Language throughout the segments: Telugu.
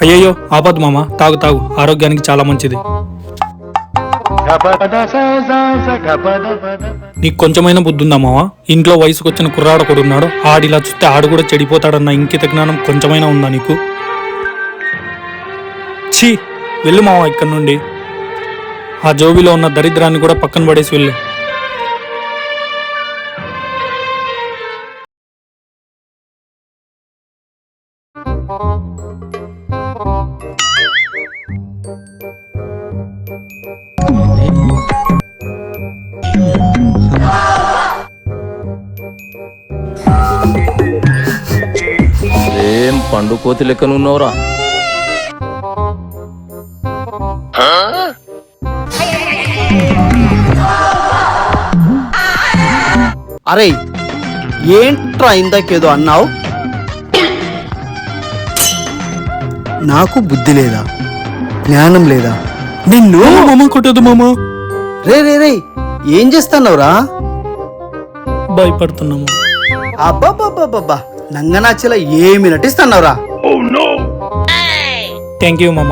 అయ్యయ్యో ఆపద్దు మామ, తాగు తాగు, ఆరోగ్యానికి చాలా మంచిది. నీకు కొంచెమైనా బుద్ధి ఉందా మావా? ఇంట్లో వయసుకొచ్చిన కుర్రాడు కూడా ఉన్నాడు, ఆడిలా చూస్తే ఆడు కూడా చెడిపోతాడన్న ఇంకిత జ్ఞానం కొంచెమైనా ఉందా నీకు? ఛీ, వెళ్ళు మావా ఇక్కడి నుండి. ఆ జోబిలో ఉన్న దరిద్రాన్ని కూడా పక్కన పడేసి వెళ్ళు. ఏం పండు కోతి లెక్కనున్నావురా? అరే ఏంట్రా ఇందాకేదో అన్నావు? నాకు బుద్ధి లేదా, జ్ఞానం లేదా? నిన్ను మామ కొట్టదు మామ. రే రే రే ఏం చేస్తున్నావురా? భయపడుతున్నాము. అబ్బాబ్బాబ్బా నంగనాచిలా ఏమి నటిస్తున్నావురా? థ్యాంక్ యూ మామ.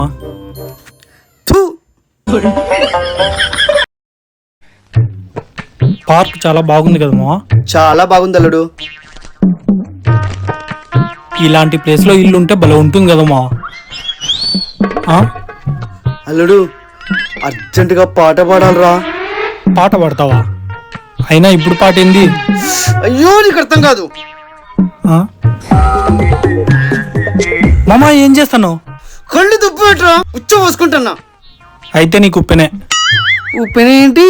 పార్క్ చాలా బాగుంది కదా మామ? చాలా బాగుంది అల్లుడు. ఇలాంటి ప్లేస్ లో ఇల్లు ఉంటే భలే ఉంటుంది కదా మామ. అల్లుడు అర్జెంటుగా పాట పాడాలరా. పాట పాడతావా? అయినా ఇప్పుడు పాట ఏంది? అయ్యో నీకు అర్థం కాదు. మామ ఏం చేస్తాను? కళ్ళు దుప్పు పెట్టరా, ఉచ్చ పోసుకుంటున్నా. అయితే నీకు ఉప్పెనే. ఉప్పెనేంటి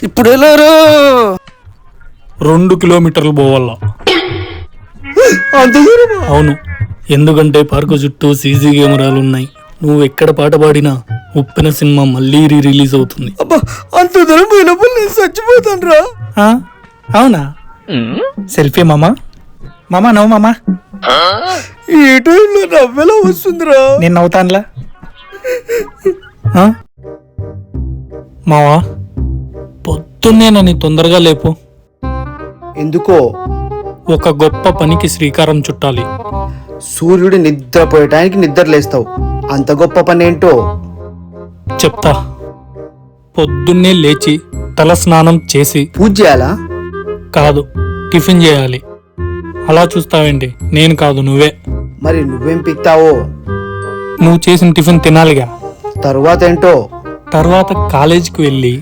ఇప్పుడు? వెళ్ళారు 2 కిలోమీటర్లు పోవాల. అంత దూరం? అవును, ఎందుకంటే పార్కు చుట్టూ సీసీ కెమెరాలు ఉన్నాయి. నువ్వు ఎక్కడ పాట పాడినా ఉప్పెన సినిమా మళ్ళీ రిలీజ్ అవుతుంది. అబ్బా అంత దూరం పోయినప్పుడు నేను చచ్చిపోతాను రా. అవునా? సెల్ఫీ మామా. మామా నవ్వు మామా. ఈ టైంలో నవ్వెలా వస్తుందిరా? నేను నవ్వుతానులా. మావా పొద్దున్నే నన్ను తొందరగా లేపు. ఎందుకో? ఒక గొప్ప పనికి శ్రీకారం చుట్టాలి. సూర్యుడు నిద్రపోయటానికి నిద్ర లేస్తావు, అంత గొప్ప పని ఏంటో చెప్తా. పొద్దున్నే లేచి తల స్నానం చేసి పూజ చేయాలా? కాదు, టిఫిన్ చేయాలి. అలా చూస్తావేంటి? నేను కాదు నువ్వే. మరి నువ్వేం పిక్తావో? నువ్వు చేసిన టిఫిన్ తినాలిగా. తరువాత ఏంటో? తర్వాత కాలేజీకి వెళ్ళి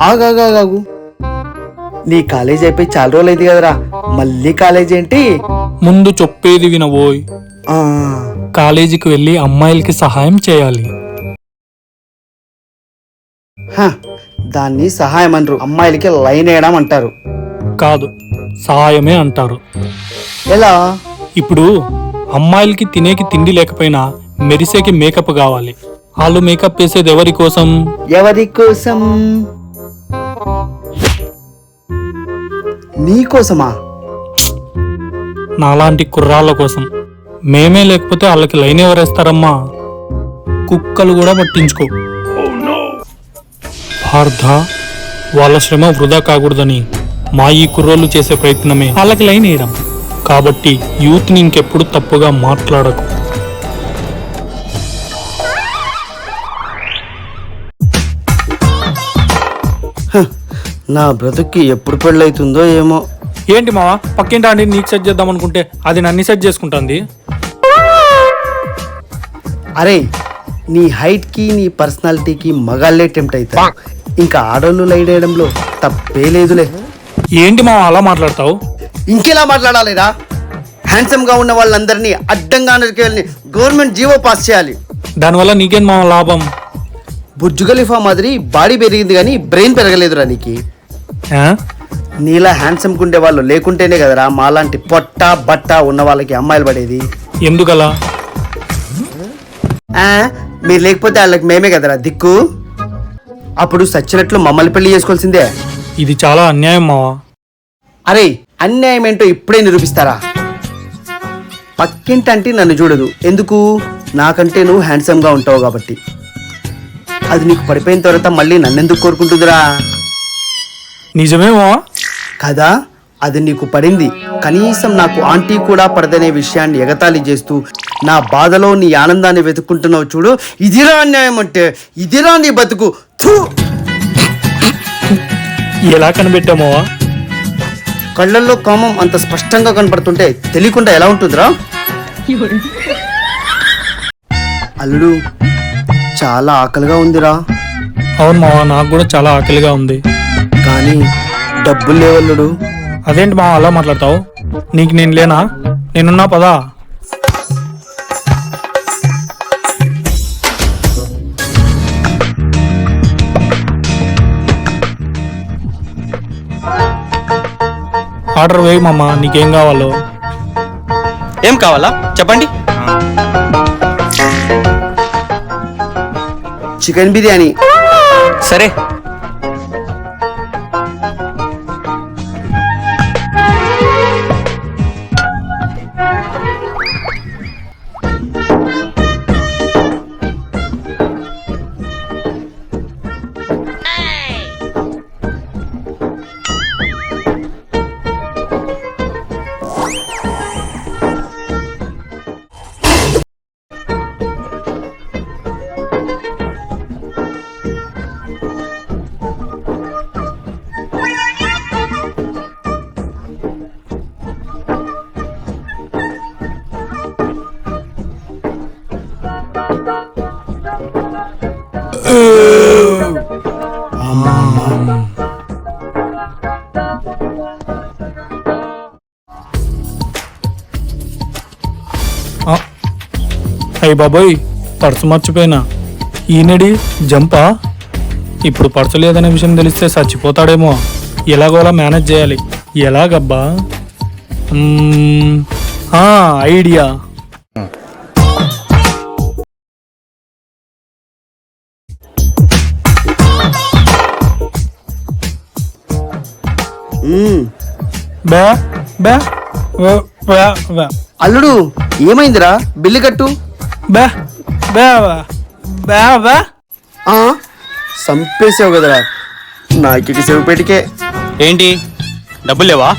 ఆగాగాగు, నీ కాలేజ్ అయిపోయి చాలా రోజులు అయింది కదరా, మళ్ళీ కాలేజ్ ఏంటి? ముందు చెప్పేది వినబోయ్. ఆ కాలేజీకి వెళ్ళి అమ్మాయిలకి సహాయం చేయాలి. దాన్ని సహాయం అనరు, అమ్మాయిలకి లైన్ వేయడం అంటారు. కాదు, సహాయమే అంటారు. ఎలా? ఇప్పుడు అమ్మాయిలకి తినేకి తిండి లేకపోయినా మెరిసేకి మేకప్ కావాలి. వాళ్ళు మేకప్ వేసేది ఎవరి కోసం? ఎవరి కోసం? నీ కోసమా? నాలాంటి కుర్రాళ్ళ కోసం. మేమే లేకపోతే వాళ్ళకి లైన్ ఎవరేస్తారమ్మా? కుక్కలు కూడా పట్టించుకో. పార్థ, వాళ్ళ శ్రమ వృధా కాకూడదని మా ఈ కుర్రోళ్ళు చేసే ప్రయత్నమే వాళ్ళకి లైన్ వేయడం. కాబట్టి యూత్ని ఇంకెప్పుడు తప్పుగా మాట్లాడకు. నా బ్రతుక్కి ఎప్పుడు పెళ్ళైతుందో ఏమో. ఏంటి మావా, పక్కింటి ఆంటీ నీకు సెట్ చేద్దాం అనుకుంటే అది నన్ను సెట్ చేసుకుంటుంది. అరే నీ హైట్ కి నీ పర్సనాలిటీకి మగాళ్ళే టెంప్ట్ అవుతారు, ఇంకా ఆడోళ్ళు లైట్ వేయడంలో తప్పే లేదులే. ఏంటి మావా అలా మాట్లాడతావు? ఇంకెలా మాట్లాడాలిరా? హ్యాండ్సమ్ గా ఉన్న వాళ్ళందరినీ అడ్డంగా నరికేయాలని గవర్నమెంట్ జీవో పాస్ చేయాలి. దానివల్ల నీకేం మావా లాభం? బుర్జ్ ఖలీఫా మాదిరి బాడీ పెరిగింది కానీ బ్రెయిన్ పెరగలేదురా నీకు. నీలా హ్యాండ్సమ్ గుండే వాళ్ళు లేకుంటేనే కదరా మాలాంటి పొట్ట బట్ట ఉన్న వాళ్ళకి అమ్మాయిలు పడేది. ఎందుకలా? మీరు లేకపోతే వాళ్ళకి మేమే కదరా దిక్కు. అప్పుడు సచ్చినట్లు మమ్మల్ని పెళ్లి చేసుకోవాల్సిందే. ఇది చాలా అన్యాయం మావా. అరే అన్యాయం ఏంటో ఇప్పుడే నిరూపిస్తారా? పక్కింటంటే నన్ను చూడదు, ఎందుకు? నాకంటే నువ్వు హ్యాండ్సమ్ గా ఉంటావు కాబట్టి. అది నీకు పడిపోయిన తర్వాత మళ్ళీ నన్నెందుకు కోరుకుంటుందిరా? నిజమేమో కదా, అది నీకు పడింది. కనీసం నాకు ఆంటీ కూడా పడదనే విషయాన్ని ఎగతాళి చేస్తూ నా బాధలో నీ ఆనందాన్ని వెతుక్కుంటున్నావు చూడు. ఇదిరా అన్యాయం అంటే, ఇదిరా నీ బతుకు. థూ! ఎలా కనిపెట్టామో? కళ్ళల్లో కామం అంత స్పష్టంగా కనపడుతుంటే తెలియకుండా ఎలా ఉంటుందిరా? అల్లుడు, చాలా ఆకలిగా ఉందిరా. అవును మావా, నాకు కూడా చాలా ఆకలిగా ఉంది. కానీ డబ్బులు లేవల్లుడు. అదేంటి మావా అలా మాట్లాడతావు? నీకు నేను లేనా? నేనున్నా పదా. ఆర్డర్ వేయి మామ, నీకేం కావాలో. ఏం కావాలా చెప్పండి. చికెన్ బిర్యానీ. సరే. అయ్యి బాబోయ్, పర్సు మర్చిపోయినా. ఈనడి జంపా. ఇప్పుడు పర్సు లేదనే విషయం తెలిస్తే చచ్చిపోతాడేమో. ఎలాగోలా మేనేజ్ చేయాలి. ఎలాగబ్బా? ఐడియా. బా బా బా బా. అల్లుడు, ఏమైందిరా? బిల్లు కట్టు. బా బా బా బా. సంపేసావు కదరా. నాకి చెవిపేటికే. ఏంటి డబ్బులు లేవా?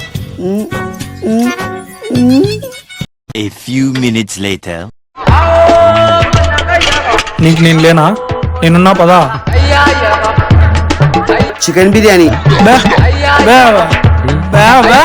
A few minutes later. నీకు నేను లేనా? నేనున్నా పదా. చికెన్ బిర్యానీ. బా బా బా బా.